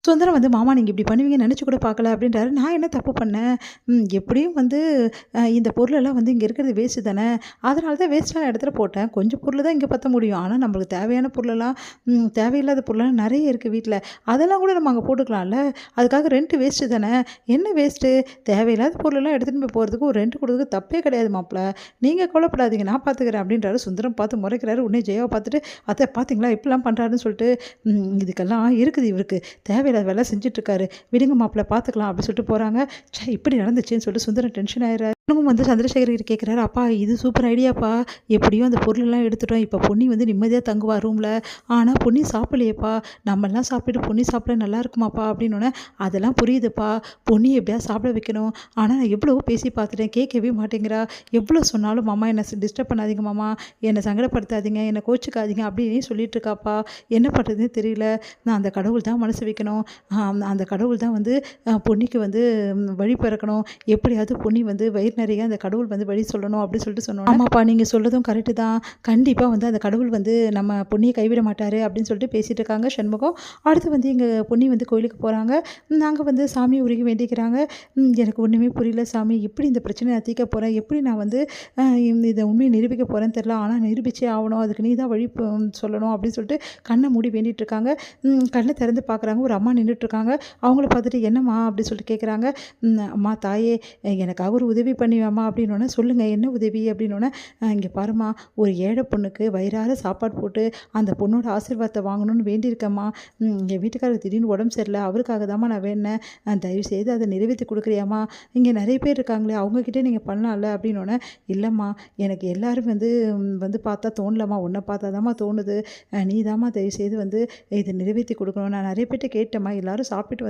சுந்தரம் வந்து, "மாமா நீங்க இப்படி பண்ணுவீங்கன்னு நெனச்சு கூட பார்க்கல" அப்படின்றாரு. நான் என்ன தப்பு பண்ணேன்? எப்படியும் வந்து இந்த பொருளெல்லாம் வந்து இங்க இருக்கிறது வேஸ்ட்டு தானே. அதனால தான் வேஸ்ட்டான இடத்துல போட்டேன். கொஞ்சம் பொருள் தான் இங்க பத்த முடியும். ஆனா நம்மளுக்கு தேவையான பொருளெல்லாம் தேவையில்லாத பொருளெல்லாம் நெறைய இருக்கு வீட்ல. அதெல்லாம் கூட நம்ம அங்க போட்டுக்கலாம்ல. அதுக்காக ரெண்ட் வேஸ்ட்டு தானே. என்ன வேஸ்ட்டு? தேவையில்லாத பொருளெல்லாம் எடுத்துட்டு போய் போறதுக்கு ஒரு ரெண்ட் குடுக்குறதுக்கு தப்பே கிடையாது மாப்ள. நீங்க கவலைப்படாதீங்க. நான் பார்த்துக்கிறேன் அப்படின்றாரு. சுந்தரம் பார்த்து முறைக்கிறாரு. உடனே ஜெயாவ பார்த்துட்டு, "அத்த பார்த்தீங்களா இப்படிலாம் பண்றாருன்னு சொல்லிட்டு, இதுக்கெல்லாம் இருக்குது இவருக்கு. தேவையில்லாத வேலை செஞ்சுட்ருக்காரு. விடுங்க மாப்ள பார்த்துக்கலாம்" அப்படி சொல்லிட்டு போறாங்க. ச்சே! இப்படி நடந்துச்சேன்னு சொல்லிட்டு சுந்தரம் டென்ஷன் ஆயிடுறாரு. இன்னமும் வந்து சந்திரசேகர் கிட்ட கேட்குறாரு, "அப்பா இது சூப்பர் ஐடியாப்பா. எப்படியும் அந்த பொருளெல்லாம் எடுத்துட்டோம். இப்போ பொன்னி வந்து நிம்மதியா தங்குவா ரூம்ல. ஆனா பொன்னி சாப்பிடலையேப்பா. நம்மலாம் சாப்பிட்டுட்டு பொன்னி சாப்பிட நல்லா இருக்குமாப்பா?" அப்படின்னோனே, "அதெல்லாம் புரியுதுப்பா. பொன்னிய எப்படியாவது சாப்பிட வைக்கணும். ஆனா நான் எவ்வளவோ பேசி பார்த்துட்டேன். கேட்கவே மாட்டேங்கிறா. எவ்வளோ சொன்னாலும் மாமா என்ன டிஸ்டர்ப் பண்ணாதீங்க மாமா. என்னை சங்கடப்படுத்தாதீங்க. என்னை கோச்சுக்காதீங்க" அப்படின்னு சொல்லிட்டு இருக்காப்பா. என்ன பண்ணுறதுன்னே தெரியல. நான் அந்த கடவுள் தான் மனசு வைக்கணும். அந்த கடவுள் தான் வந்து பொன்னிக்கு வந்து வழி பிறக்கணும். எப்படியாவது பொன்னி வந்து வயிறு நிறைய அந்த கடவுள் வந்து வழி சொல்லணும் அப்படின்னு சொல்லிட்டு சொன்னோம். ஆமாப்பா நீங்க சொல்றதும் கரெக்டு தான். கண்டிப்பா வந்து அந்த கடவுள் வந்து நம்ம பொன்னிய கைவிட மாட்டாரு அப்படின்னு சொல்லிட்டு பேசிட்டு இருக்காங்க சண்முகம். அடுத்து வந்து எங்க பொன்னி வந்து கோயிலுக்கு போறாங்க. அங்க வந்து சாமி உருகி வேண்டிக்கிறாங்க. எனக்கு ஒண்ணுமே புரியல சாமி. எப்படி இந்த பிரச்சனைய நான் தீர்க்க போறேன்? எப்படி நான் வந்து இத உண்மைய நிரூபிக்க போறேன்னு தெரியல. ஆனா நிரூபிச்சே ஆவணும். அதுக்கு நீ தான் வழி சொல்லணும் அப்படின்னு சொல்லிட்டு கண்ண மூடி வேண்டிட்டு இருக்காங்க. கண்ண திறந்து பார்க்குறாங்க. ஒரு அம்மா நின்னுட்டுருக்காங்க. அவங்கள பார்த்துட்டு, "என்னம்மா?" அப்படின்னு சொல்லிட்டு கேட்குறாங்க. "அம்மா தாயே எனக்காக ஒரு உதவி பண்ணுவியாம்மா?" அப்படின்னோனே, "சொல்லுங்க என்ன உதவி?" அப்படின்னோனே, இங்கே பாரும்மா ஒரு ஏழை பொண்ணுக்கு வயிறார சாப்பாடு போட்டு அந்த பொண்ணோட ஆசீர்வாதத்த வாங்கணும்னு வேண்டியிருக்கேம்மா. என் வீட்டுக்காரருக்கு திடீர்னு உடம்பு சரியில்ல. அவருக்காக தாம்மா நான் வேண்டுனேன். தயவுசெய்து அதை நிறைவேத்தி குடுக்குறியாம்மா? இங்கே நெறைய பேர் இருக்காங்களே அவங்ககிட்டயே நீங்க பண்ணலாம்ல." அப்படின்னோனே, "இல்லம்மா எனக்கு எல்லாரும் வந்து பார்த்தா தோணலம்மா. உன்ன பார்த்தா தாம்மா தோணுது. நீ தாம்மா தயவுசெய்து வந்து இத நிறைவேத்தி குடுக்கணும். நான் நெறைய பேர்ட்ட கேட்டேம்மா. எல்லாரும் சாப்பிட்டு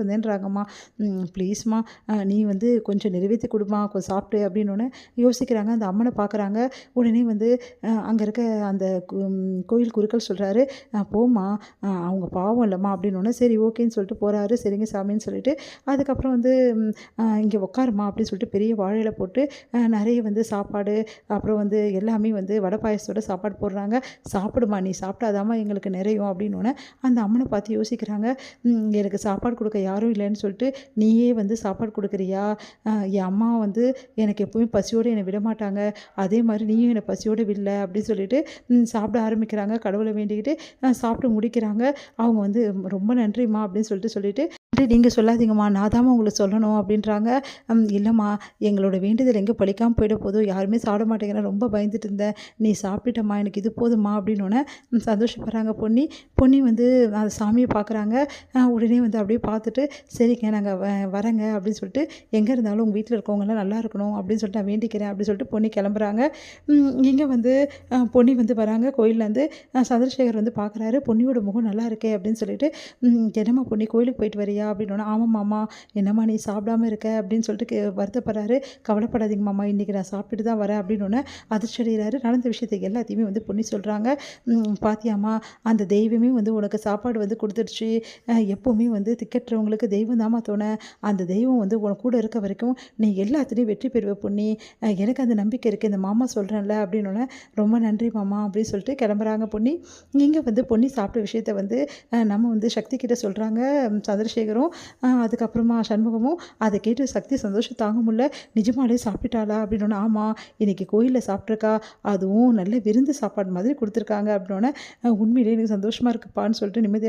வந்தேன்றாங்கம்மா. ப்ளீஸ்மா நீ வந்து கொஞ்சம் நிறைவேத்தி குடும்மா. கொஞ்சம் சாப்பிட்டு" அப்படின்னோனே யோசிக்கிறாங்க. அந்த அம்மன பார்க்குறாங்க. உடனே வந்து அங்க இருக்க அந்த கோயில் குருக்கள் சொல்றாரு, "போம்மா அவங்க பாவம் இல்லம்மா" அப்படின்னோனே, சரி ஓகேன்னு சொல்லிட்டு போறாரு. சரிங்க சாமின்னு சொல்லிட்டு, அதுக்கப்புறம் வந்து "இங்கே உட்காரும்மா" அப்படின்னு சொல்லிட்டு பெரிய வாழை இல போட்டு நெறைய வந்து சாப்பாடு, அப்புறம் வந்து எல்லாமே வந்து வடை பாயாசத்தோட சாப்பாடு போடுறாங்க. "சாப்பிடுமா நீ சாப்பிட்டா தாம்மா எங்களுக்கு நிறையும்" அப்படின்னோனே, அந்த அம்மன பார்த்து யோசிக்கிறாங்க. எனக்கு சாப்பாடு குடுக்க யாரும் இல்லன்னு சொல்லிட்டு, நீயே வந்து சாப்பாடு குடுக்குறியா? என் அம்மா வந்து எனக்கு எப்பவுமே பசியோட என்ன விடமாட்டாங்க. அதே மாரி நீயும் என்ன பசியோட விடல அப்படின்னு சொல்லிட்டு, சாப்பிட ஆரம்பிக்கிறாங்க. கடவுள வேண்டிக்கிட்டு சாப்பிட்டு முடிக்கிறாங்க. அவங்க வந்து, "ரொம்ப நன்றிம்மா" அப்படின்னு சொல்லிட்டு, "நன்றி நீங்க சொல்லாதீங்கம்மா. நான் தாம்மா உங்களுக்கு சொல்லணும்" அப்படின்றாங்க. "இல்லம்மா எங்களோட வேண்டுதல் எங்க பலிக்காம போயிட போதோ, யாருமே சாப்பிட மாட்டேங்கிறேன். ரொம்ப பயந்துட்டு இருந்தேன். நீ சாப்பிட்டுட்டம்மா. எனக்கு இது போதும்மா" அப்படின்னோனே, சந்தோஷப்படுறாங்க பொன்னி. பொன்னி வந்து அந்த சாமிய பார்க்குறாங்க. உடனே வந்து அப்படியே பார்த்துட்டு, "சரிங்க நாங்க வரேங்க" அப்படின்னு சொல்லிட்டு, "எங்க இருந்தாலும் உங்க வீட்ல இருக்கவங்கலாம் நல்லா இருக்கணும் அப்படின்னு சொல்லிட்டு நான் வேண்டிக்கிறேன்" அப்படின்னு சொல்லிட்டு பொன்னி கிளம்புறாங்க. இங்க வந்து பொன்னி வந்து வராங்க கோயில்லேருந்து. சந்திரசேகர் வந்து பார்க்குறாரு. பொன்னியோட முகம் நல்லா இருக்கே அப்படின்னு சொல்லிட்டு, "என்னம்மா பொன்னி கோயிலுக்கு போயிட்டு வரியா?" அப்படின்னோனே, "ஆமா மாமா. என்னம்மா நீ சாப்பிடாம இருக்க?" அப்படின்னு சொல்லிட்டு வருத்தப்படுறாரு. "கவலைப்படாதீங்க மாமா. இன்னைக்கு நான் சாப்பிட்டுட்டு தான் வரேன்" அப்படின்னோனே அதிர்ச்சி அடைகிறாரு. நடந்த விஷயத்த எல்லாத்தையுமே வந்து பொன்னி சொல்றாங்க. "பாத்தியாம்மா அந்த தெய்வமே வந்து உனக்கு சாப்பாடு வந்து குடுத்துடுச்சு. எப்பவுமே வந்து திக்கற்றவங்களுக்கு தெய்வம் தாம்மா துணை. அந்த தெய்வம் வந்து உன் கூட இருக்க வரைக்கும் நீ எல்லாத்துலேயும் வெற்றி பெறுவ பொன்னி. எனக்கு அந்த நம்பிக்கை இருக்குது. இந்த மாமா சொல்கிறேன்ல" அப்படின்னோனே, "ரொம்ப நன்றி மாமா" அப்படின்னு சொல்லிட்டு கிளம்புறாங்க பொன்னி. இங்கே வந்து பொன்னி சாப்பிட்ட விஷயத்த வந்து நம்ம வந்து சக்தி கிட்ட சொல்கிறாங்க சந்திரசேகரும். அதுக்கப்புறமா சண்முகமும். அதை கேட்டு சக்தி சந்தோஷம் தாங்க முடியல. "நிஜமாலே சாப்பிட்டாளா?" அப்படின்னோனே, "ஆமா இன்னைக்கு கோயிலில் சாப்பிட்ருக்கா. அதுவும் நல்ல விருந்து சாப்பாடு மாதிரி குடுத்துருக்காங்க" அப்படின்னோனே, "உண்மையிலேயே எனக்கு சந்தோஷமாக இருக்குப்பான்னு" சொல்லிட்டு நிம்மதி